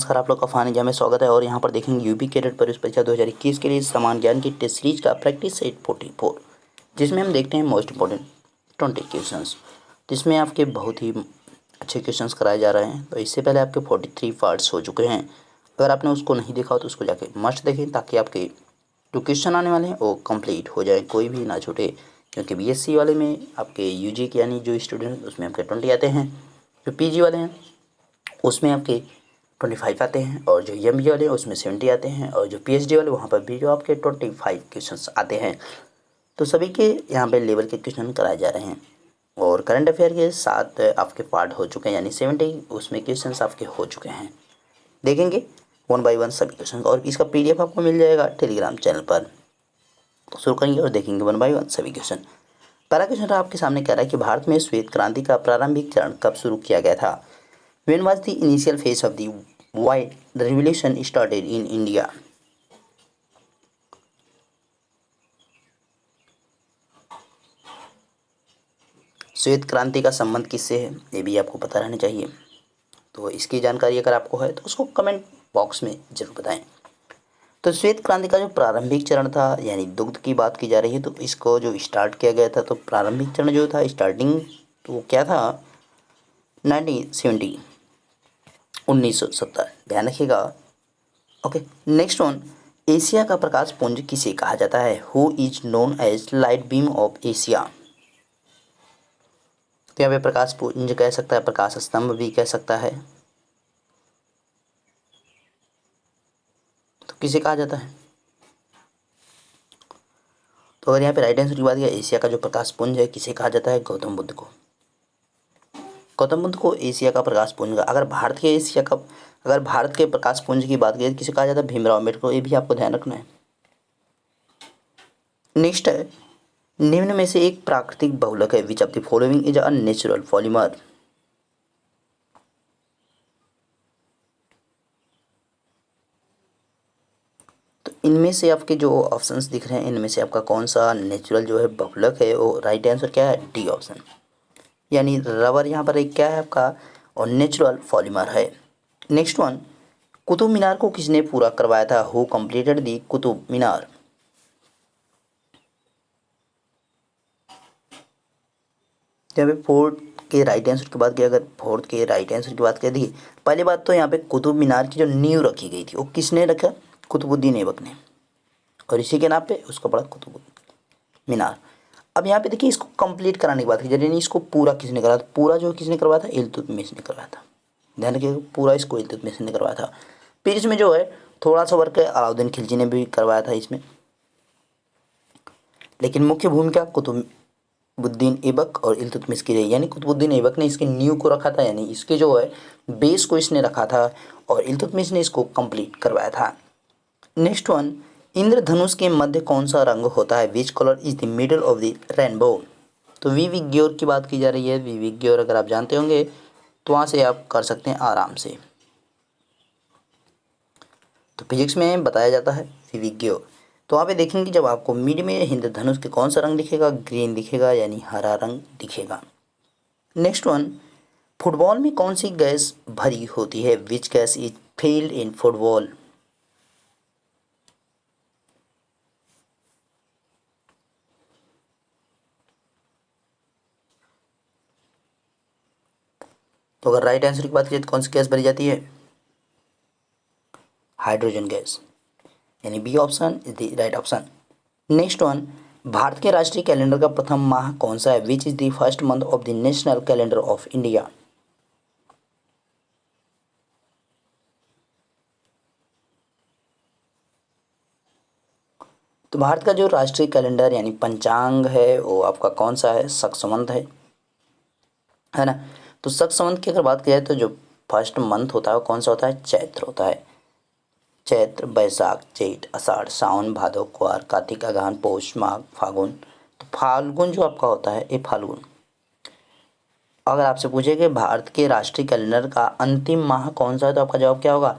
नमस्कार, आप लोग का फान इंडिया में स्वागत है। और यहाँ पर देखेंगे यूपी कैडेट प्रवेश परीक्षा 2021 के लिए समान ज्ञान की टेस्ट सीरीज का प्रैक्टिस सेट 44, जिसमें हम देखते हैं मोस्ट इंपॉर्टेंट 20 क्वेश्चंस, जिसमें आपके बहुत ही अच्छे क्वेश्चंस कराए जा रहे हैं। तो इससे पहले आपके 43 पार्ट्स हो चुके हैं। अगर आपने उसको नहीं देखा हो तो उसको जाके मस्ट देखें, ताकि आपके जो क्वेश्चन आने वाले हैं वो कंप्लीट हो जाए, कोई भी ना छूटे। क्योंकि बीएससी वाले में आपके यूजी के यानी जो स्टूडेंट उसमें आपके 20 आते हैं, जो पीजी वाले हैं उसमें आपके 25 आते हैं, और जो एमबी वाले हैं उसमें 70 आते हैं, और जो पीएचडी वाले वहाँ पर भी जो आपके 25 क्वेश्चंस आते हैं। तो सभी के यहाँ पे लेवल के क्वेश्चन कराए जा रहे हैं। और करंट अफेयर के साथ आपके पार्ट हो चुके हैं, यानी 70 उसमें क्वेश्चंस आपके हो चुके हैं। देखेंगे 1 बाय 1 सभी क्वेश्चन, और इसका पीडीएफ आपको मिल जाएगा टेलीग्राम चैनल पर। तो शुरू करेंगे और देखेंगे 1 बाय 1 सभी क्वेश्चन। पहला क्वेश्चन आपके सामने कह रहा है कि भारत में श्वेत क्रांति का प्रारंभिक चरण कब शुरू किया गया था? When was the initial phase of the white revolution started in India? श्वेत क्रांति का संबंध किससे है, ये भी आपको पता रहना चाहिए। तो इसकी जानकारी अगर आपको है तो उसको कमेंट बॉक्स में जरूर बताएं। तो श्वेत क्रांति का जो प्रारंभिक चरण था, यानी दुग्ध की बात की जा रही है, तो इसको जो स्टार्ट किया गया था, तो प्रारंभिक चरण जो था स्टार्टिंग, तो वो क्या था? 1970, 1970, ध्यान रखिएगा। ओके, नेक्स्ट वन, एशिया का प्रकाश पुंज किसे कहा जाता है? Who is known as light beam of Asia? तो यहाँ पे प्रकाश पुंज कह सकता है, प्रकाश स्तंभ भी कह सकता है। तो किसे कहा जाता है? तो अगर यहाँ पे राइट आंसर की बात किया, एशिया का जो प्रकाश पुंज है किसे कहा जाता है? गौतम बुद्ध को। गौतम बुद्ध को एशिया का प्रकाश पुंज का। अगर भारत के प्रकाश पुंज की बात करें किसे कहा जाता है? भीमराव अम्बेडकर को। ये भी आपको ध्यान रखना है। नेक्स्ट है, निम्न में से एक प्राकृतिक बहुलक है। Which of the following is a natural polymer? तो इनमें से आपके जो ऑप्शंस दिख रहे हैं, इनमें से आपका कौन सा नेचुरल जो है बहुलक है? वो राइट आंसर क्या है? डी ऑप्शन, यानी रबर यहाँ पर एक क्या है आपका, और नेचुरल पॉलीमर है। नेक्स्ट वन, कुतुब मीनार को किसने पूरा करवाया था? हु कंप्लीटेड दी कुतुब मीनार? यहाँ पे फोर्थ के राइट आंसर की बात की, अगर फोर्थ के राइट आंसर की बात करें, देखिए पहली बात तो यहाँ पे कुतुब मीनार की जो नींव रखी गई थी वो किसने रखा? कुतुबुद्दीन ऐबक ने, और इसी के नाम पे उसका पड़ा कुतुब मीनार। अब यहाँ पे देखिए, इसको कंप्लीट कराने की बात की, यानी इसको पूरा किसने कराया था? पूरा जो किसने करवाया था? इल्तुतमिश ने करवाया था। ध्यान रखिएगा, पूरा इसको इल्तुतमिश ने करवाया था। फिर इसमें जो है थोड़ा सा वर्क अलाउद्दीन खिलजी ने भी करवाया था इसमें, लेकिन मुख्य भूमिका कुतुबुद्दीन ऐबक और इल्तुतमिश की रही। यानी कुतुबुद्दीन ऐबक ने इसकी नींव को रखा था, यानी इसके जो है बेस को इसने रखा था, और इल्तुतमिश ने इसको कंप्लीट करवाया था। नेक्स्ट वन, इंद्रधनुष के मध्य कौन सा रंग होता है? Which colour is the middle of the rainbow? तो विविग्योर की बात की जा रही है। विविग्योर अगर आप जानते होंगे तो वहाँ से आप कर सकते हैं आराम से। तो फिजिक्स में बताया जाता है विविग्योर। तो वहाँ पे देखेंगे, जब आपको मिड में इंद्रधनुष के कौन सा रंग दिखेगा? ग्रीन दिखेगा, यानी हरा रंग दिखेगा। नेक्स्ट वन, फुटबॉल में कौन सी गैस भरी होती है? Which gas is filled in football? तो अगर राइट आंसर की बात करें तो कौन सी गैस भरी जाती है? हाइड्रोजन गैस, यानी B option is the right option. Next one, भारत के राष्ट्रीय कैलेंडर का प्रथम माह कौन सा है? Which is the first month of the national calendar of India? तो भारत का जो राष्ट्रीय कैलेंडर यानी पंचांग है वो आपका कौन सा है? सक्समंत है ना। तो सक्समंत की अगर बात की जाए तो जो फर्स्ट मंथ होता है वो कौन सा होता है? चैत्र होता है। चैत्र, बैसाख, जेठ, आषाढ़, सावन, भादो, कुआर, कार्तिक, अगहन, पौष, माघ, फागुन। तो फाल्गुन जो आपका होता है ये फाल्गुन। अगर आपसे पूछे कि भारत के राष्ट्रीय कैलेंडर का अंतिम माह कौन सा है, तो आपका जवाब क्या होगा?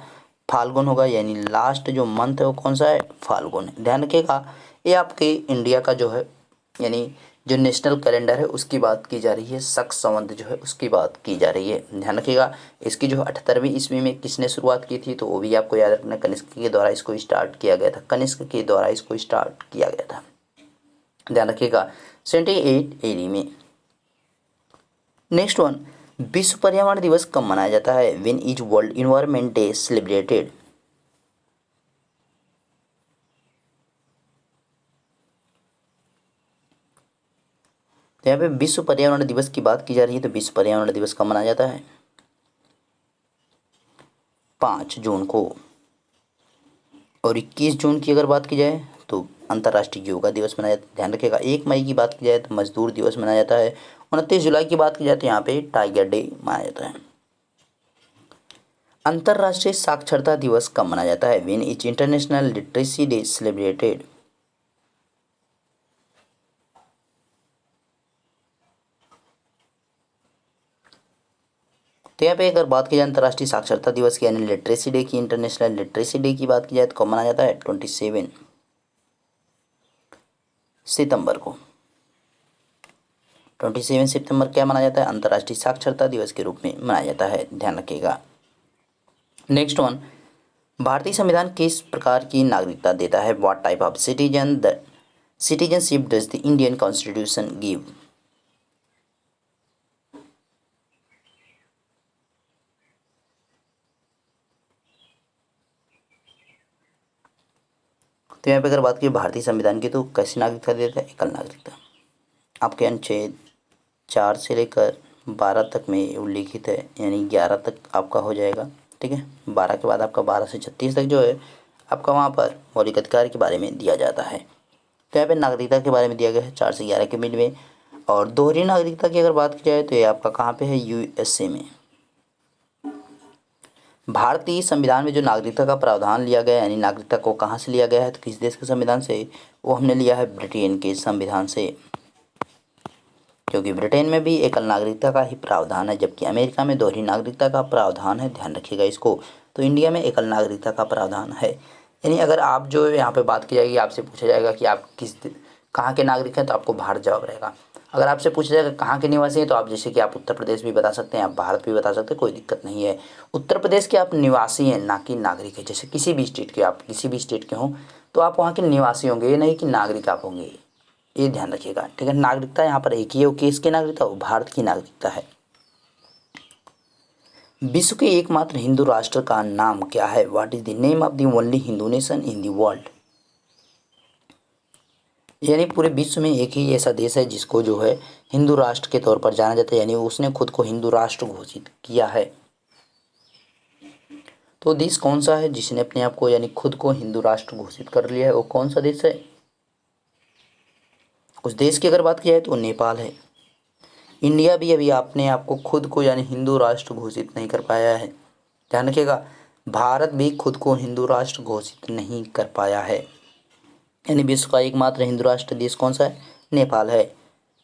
फाल्गुन होगा, यानी लास्ट जो मंथ है वो कौन सा है? फाल्गुन। ध्यान रखिएगा, ये आपके इंडिया का जो है यानी जो नेशनल कैलेंडर है उसकी बात की जा रही है, शक संवत जो है उसकी बात की जा रही है। ध्यान रखिएगा। इसकी जो 78वीं ईस्वी में किसने शुरुआत की थी, तो वो भी आपको याद रखना, कनिष्क के द्वारा इसको स्टार्ट किया गया था। कनिष्क के द्वारा इसको स्टार्ट किया गया था। ध्यान रखिएगा 78 एडी में। नेक्स्ट वन, विश्व पर्यावरण दिवस कब मनाया जाता है? When is world environment day celebrated? तो यहाँ पे विश्व पर्यावरण दिवस की बात की जा रही है, तो विश्व पर्यावरण दिवस कब मनाया जाता है? 5 जून को। और 21 जून की अगर बात की जाए तो अंतर्राष्ट्रीय योगा दिवस मनाया जाता है। ध्यान रखिएगा। 1 मई की बात की जाए तो मजदूर दिवस मनाया जाता है। 29 जुलाई की बात की जाए तो यहाँ पे टाइगर डे मनाया जाता है। अंतर्राष्ट्रीय साक्षरता दिवस कब मनाया जाता है? When is international literacy day celebrated? तो यहाँ पे अगर बात की जाए अंतर्राष्ट्रीय साक्षरता दिवस की यानी लिटरेसी डे की, इंटरनेशनल लिटरेसी डे की बात की जाए तो कब मनाया जाता है? 27 सितंबर को। 27 सितंबर क्या मनाया जाता है? अंतर्राष्ट्रीय साक्षरता दिवस के रूप में मनाया जाता है। ध्यान रखिएगा। नेक्स्ट वन, भारतीय संविधान किस प्रकार की नागरिकता देता है? What type of citizenship does the Indian constitution give? तो यहाँ पे अगर बात की भारतीय संविधान की तो कैसी नागरिकता देता है? एकल नागरिकता। आपके अनुच्छेद 4 से लेकर 12 तक में उल्लिखित है, यानी 11 तक आपका हो जाएगा। ठीक है, 12 के बाद आपका 12 से 36 तक जो है आपका वहाँ पर मौलिक अधिकार के बारे में दिया जाता है। तो यहाँ पे नागरिकता के बारे में दिया गया है 4 से 11 के मिड में। और दोहरी नागरिकता की अगर बात की जाए तो ये आपका कहाँ पे है? यूएसए में। भारतीय संविधान में जो नागरिकता का प्रावधान लिया गया है, यानी नागरिकता को कहाँ से लिया गया है, तो किस देश के संविधान से? वो हमने लिया है ब्रिटेन के संविधान से, क्योंकि ब्रिटेन में भी एकल नागरिकता का ही प्रावधान है, जबकि अमेरिका में दोहरी नागरिकता का प्रावधान है। ध्यान रखिएगा इसको। तो इंडिया में एकल नागरिकता का प्रावधान है। यानी अगर आप जो यहाँ पे बात की जाएगी, आपसे पूछा जाएगा कि आप कहाँ के नागरिक हैं, तो आपको भारत जवाब रहेगा। अगर आपसे पूछा जाएगा कहाँ के निवासी हैं, तो आप जैसे कि आप उत्तर प्रदेश भी बता सकते हैं, आप भारत भी बता सकते हैं, कोई दिक्कत नहीं है। उत्तर प्रदेश के आप निवासी हैं, ना कि नागरिक है। जैसे किसी भी स्टेट के, आप किसी भी स्टेट के हों तो आप वहाँ के निवासी होंगे, ये नहीं कि नागरिक आप होंगे। ये ध्यान रखिएगा। ठीक है, नागरिकता यहाँ पर एक ही है, वो किसकी नागरिकता? वो भारत की नागरिकता है। विश्व के एकमात्र हिंदू राष्ट्र का नाम क्या है? What is the name of the only Hindu nation in the world? यानी पूरे विश्व में एक ही ऐसा देश है जिसको जो है हिंदू राष्ट्र के तौर पर जाना जाता है, यानी उसने खुद को हिंदू राष्ट्र घोषित किया है। तो देश कौन सा है जिसने अपने आप को यानी खुद को हिंदू राष्ट्र घोषित कर लिया है? वो कौन सा देश है? उस देश की अगर बात की जाए तो नेपाल है। इंडिया भी अभी अपने आप को खुद को यानी हिंदू राष्ट्र घोषित नहीं कर पाया है। ध्यान रखिएगा, भारत भी खुद को हिंदू राष्ट्र घोषित नहीं कर पाया है। यानी विश्व का एकमात्र हिंदू राष्ट्र देश कौन सा है? नेपाल है।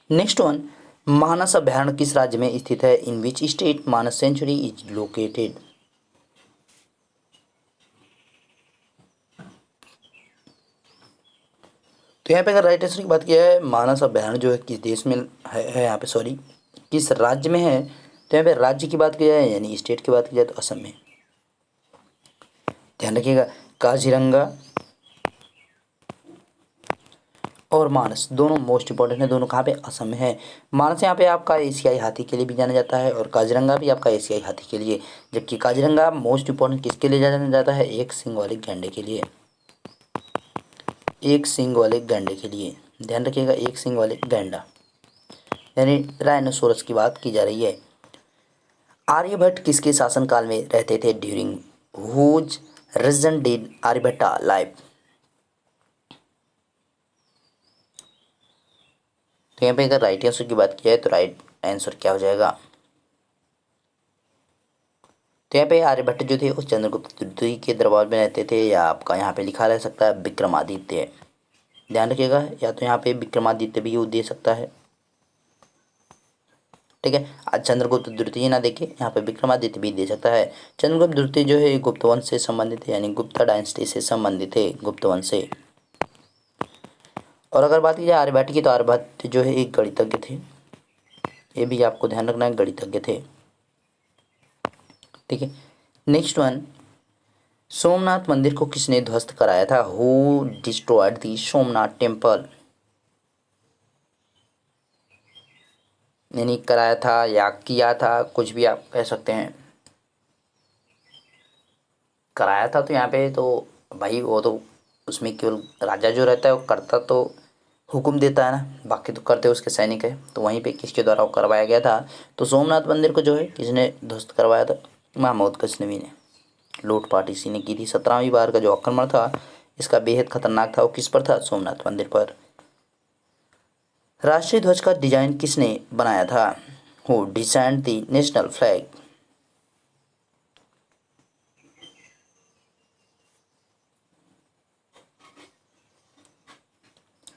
नेक्स्ट वन, मानस अभयारण्य किस राज्य में स्थित है? In which state Manas sanctuary is located? तो यहाँ पे अगर राइट आंसर की बात की है, मानस अभयारण्य जो है किस देश में है यहाँ पे, सॉरी किस राज्य में है, तो यहाँ पे राज्य की बात की जाए यानी स्टेट की बात की जाए तो असम में। ध्यान रखिएगा, काजीरंगा और मानस दोनों मोस्ट इंपॉर्टेंट है। दोनों कहाँ पे? असम में है। मानस यहाँ पे आपका एशियाई हाथी के लिए भी जाना जाता है और काजीरंगा भी आपका एशियाई हाथी के लिए, जबकि काजीरंगा मोस्ट इंपॉर्टेंट किसके लिए जाना जाता है? एक सींग वाले गैंडे के लिए। एक सींग वाले गैंडे के लिए। ध्यान रखिएगा, एक सींग वाले गैंडा यानी राइनोसोरस की बात की जा रही है। आर्यभट्ट किसके शासनकाल में रहते थे? During whose reign did Aryabhatta live? तो यहाँ पे अगर राइट आंसर की बात की जाए तो राइट आंसर क्या हो जाएगा? तो यहाँ पे आर्यभट्ट जो थे उस चंद्रगुप्त द्वितीय के दरबार में रहते थे, या आपका यहाँ पे लिखा रह सकता है विक्रमादित्य। ध्यान रखिएगा, या तो यहाँ पे विक्रमादित्य भी दे सकता है। ठीक है, आज चंद्रगुप्त द्वितीय ना देखे, यहाँ पे विक्रमादित्य भी दे सकता है। चंद्रगुप्त द्वितीय जो है गुप्त वंश से संबंधित है, यानी गुप्ता डायनेस्टी से संबंधित है, गुप्त वंश से। और अगर बात की जाए आर्यभट्ट की, तो आर्यभट्ट जो है एक गणितज्ञ थे, ये भी आपको ध्यान रखना है, गणितज्ञ थे। ठीक है, नेक्स्ट वन, सोमनाथ मंदिर को किसने ध्वस्त कराया था? Who destroyed the Somnath temple? यानी कराया था या किया था, कुछ भी आप कह सकते हैं। कराया था तो यहाँ पे तो भाई वो तो उसमें केवल राजा जो रहता है वो करता तो हुक्म देता है ना, बाकी तो करते उसके सैनिक है। तो वहीं पे किसके द्वारा वो करवाया गया था? तो सोमनाथ मंदिर को जो है किसने ध्वस्त करवाया था? महमूद गजनवी ने। लूटपाट इसी ने की थी। 17वीं बार का जो आक्रमण था इसका बेहद खतरनाक था, वो किस पर था? सोमनाथ मंदिर पर। राष्ट्रीय ध्वज का डिजाइन किसने बनाया था? Who designed the national flag?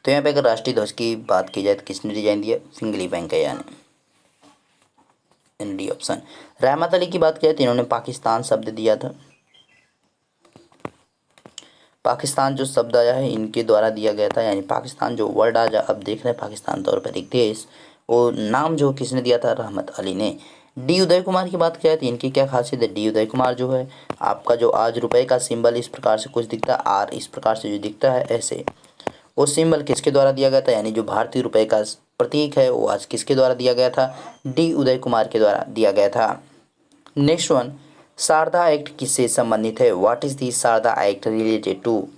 तो यहाँ पे अगर राष्ट्रीय ध्वज की बात की जाए तो किसने डिजाइन दिया? पिंगली वेंकैया ने। D option. रहमत अली की बात की जाए तो इन्होंने पाकिस्तान शब्द दिया था। पाकिस्तान जो शब्द आया है इनके द्वारा दिया गया था, यानी पाकिस्तान जो वर्ड आज अब देख रहे हैं पाकिस्तान तौर पर एक देश, वो नाम जो किसने दिया था? रहमत अली ने। डी उदय कुमार की बात की जाए तो इनकी क्या खासियत है? डी उदय कुमार जो है आपका जो आज रुपए का सिंबल इस प्रकार से कुछ दिखता है, आर इस प्रकार से जो दिखता है ऐसे, वो सिंबल किसके द्वारा दिया गया था? यानी जो भारतीय रुपए का प्रतीक है वो आज किसके द्वारा दिया गया था? डी उदय कुमार के द्वारा दिया गया था। नेक्स्ट वन, शारदा एक्ट किससे संबंधित है? What is the Sharda act related to?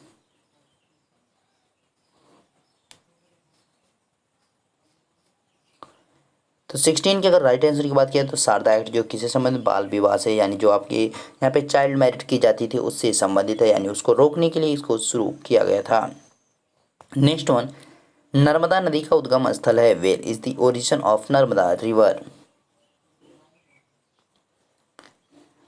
तो 16 की अगर राइट आंसर की बात किया तो शारदा एक्ट जो किससे संबंधित? बाल विवाह से, यानी जो आपके यहाँ पे चाइल्ड मैरिज की जाती थी उससे संबंधित है, यानी उसको रोकने के लिए इसको शुरू किया गया था। नेक्स्ट वन, नर्मदा नदी का उद्गम स्थल है? Where is the origin of Narmada river?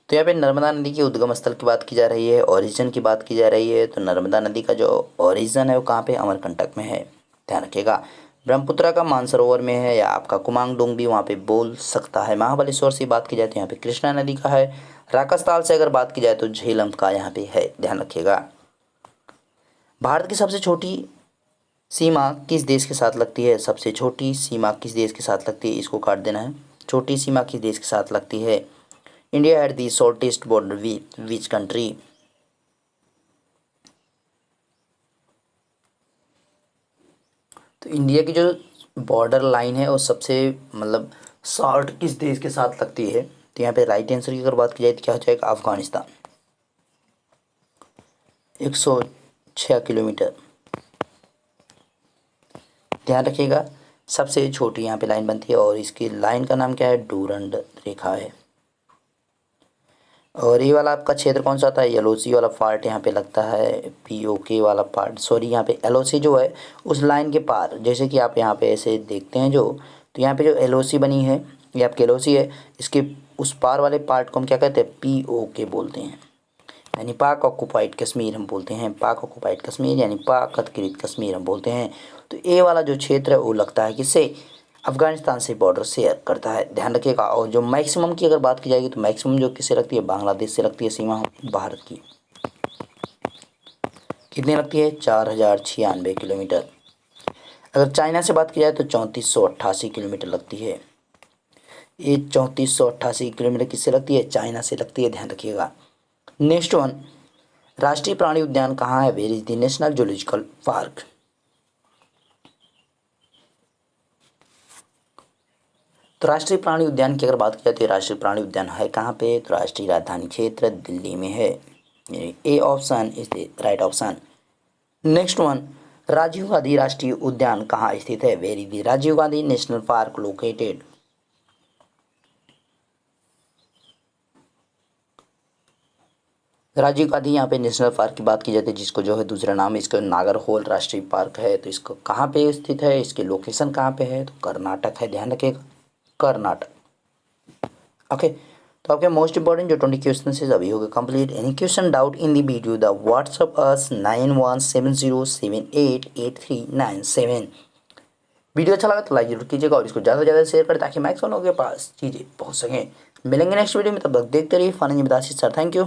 तो यहाँ पे नर्मदा नदी के उद्गम स्थल की बात की जा रही है, ओरिजिन की बात की जा रही है। तो नर्मदा नदी का जो ओरिजिन है वो कहाँ पे? अमरकंटक में है, ध्यान रखिएगा। ब्रह्मपुत्रा का मानसरोवर में है, या आपका कुमांगडुंग भी वहाँ पे बोल सकता है। महाबलेश्वर से बात की जाए तो यहाँ पे कृष्णा नदी का है। राकसताल से अगर बात की जाए तो झेलम का यहाँ पे है, ध्यान रखिएगा। भारत की सबसे छोटी सीमा किस देश के साथ लगती है? सबसे छोटी सीमा किस देश के साथ लगती है? इसको काट देना है। छोटी सीमा किस देश के साथ लगती है? India had the shortest border with which country? तो इंडिया की जो बॉर्डर लाइन है वो सबसे मतलब शॉर्ट किस देश के साथ लगती है? तो यहाँ पे राइट आंसर की अगर बात की जाए तो क्या हो जाएगा? अफगानिस्तान। 106 किलोमीटर, ध्यान रखिएगा। सबसे छोटी यहाँ पे लाइन बनती है और इसकी लाइन का नाम क्या है? डूरंड रेखा है। और ये वाला आपका क्षेत्र कौन सा आता है? एलओसी वाला पार्ट यहाँ पे लगता है, पीओके वाला पार्ट, सॉरी यहाँ पे एलओसी जो है उस लाइन के पार, जैसे कि आप यहाँ पे ऐसे देखते हैं जो, तो यहाँ पे जो एलओसी बनी है ये आपकी एलओसी है, इसके उस पार वाले पार्ट को हम क्या कहते हैं? पीओके बोलते हैं, यानी पाक ऑक्युपाइड कश्मीर हम बोलते हैं। पाक ऑक्युपाइड कश्मीर यानी पाक अधिकृत कश्मीर हम बोलते हैं। तो ये वाला जो क्षेत्र है वो लगता है किससे? अफगानिस्तान से बॉर्डर शेयर करता है, ध्यान रखिएगा। और जो मैक्सिमम की अगर बात की जाएगी तो मैक्सिमम जो किससे लगती है? बांग्लादेश से लगती है सीमा भारत की। कितनी लगती है? 4096 किलोमीटर। अगर चाइना से बात की जाए तो 3488 किलोमीटर लगती है। ये 3488 किलोमीटर किससे लगती है? चाइना से लगती है, ध्यान रखिएगा। नेक्स्ट वन, राष्ट्रीय प्राणी उद्यान कहाँ है? Where is the national zoological park? तो राष्ट्रीय प्राणी उद्यान की अगर बात की जाए तो राष्ट्रीय प्राणी उद्यान है कहाँ पे? तो राष्ट्रीय राजधानी क्षेत्र दिल्ली में है। A option is the right option. Next one, Rajiv Gandhi राष्ट्रीय उद्यान कहाँ स्थित है? Where is the Rajiv Gandhi national park located? Rajiv Gandhi यहाँ पे नेशनल पार्क की बात की जाती है, जिसको जो है दूसरा नाम इसका नागरहोल राष्ट्रीय पार्क है। तो इसको कहाँ पे स्थित है? इसकी लोकेशन कहाँ पे है? तो कर्नाटक है, ध्यान रखिएगा, कर्नाटक। ओके, तो आपके मोस्ट इंपॉर्टेंट जो 20 क्वेश्चन है अभी हो गए complete. Any question doubt in the video the WhatsApp us 9170788397। Video अच्छा लगा तो लाइक जरूर कीजिएगा और इसको ज़्यादा से ज़्यादा शेयर करें ताकि मैक्सिमम लोगों के पास चीज़ें पहुँच सकें। मिलेंगे नेक्स्ट वीडियो में, तब तक देखते रहिए fun and with Ashish sir. Thank you.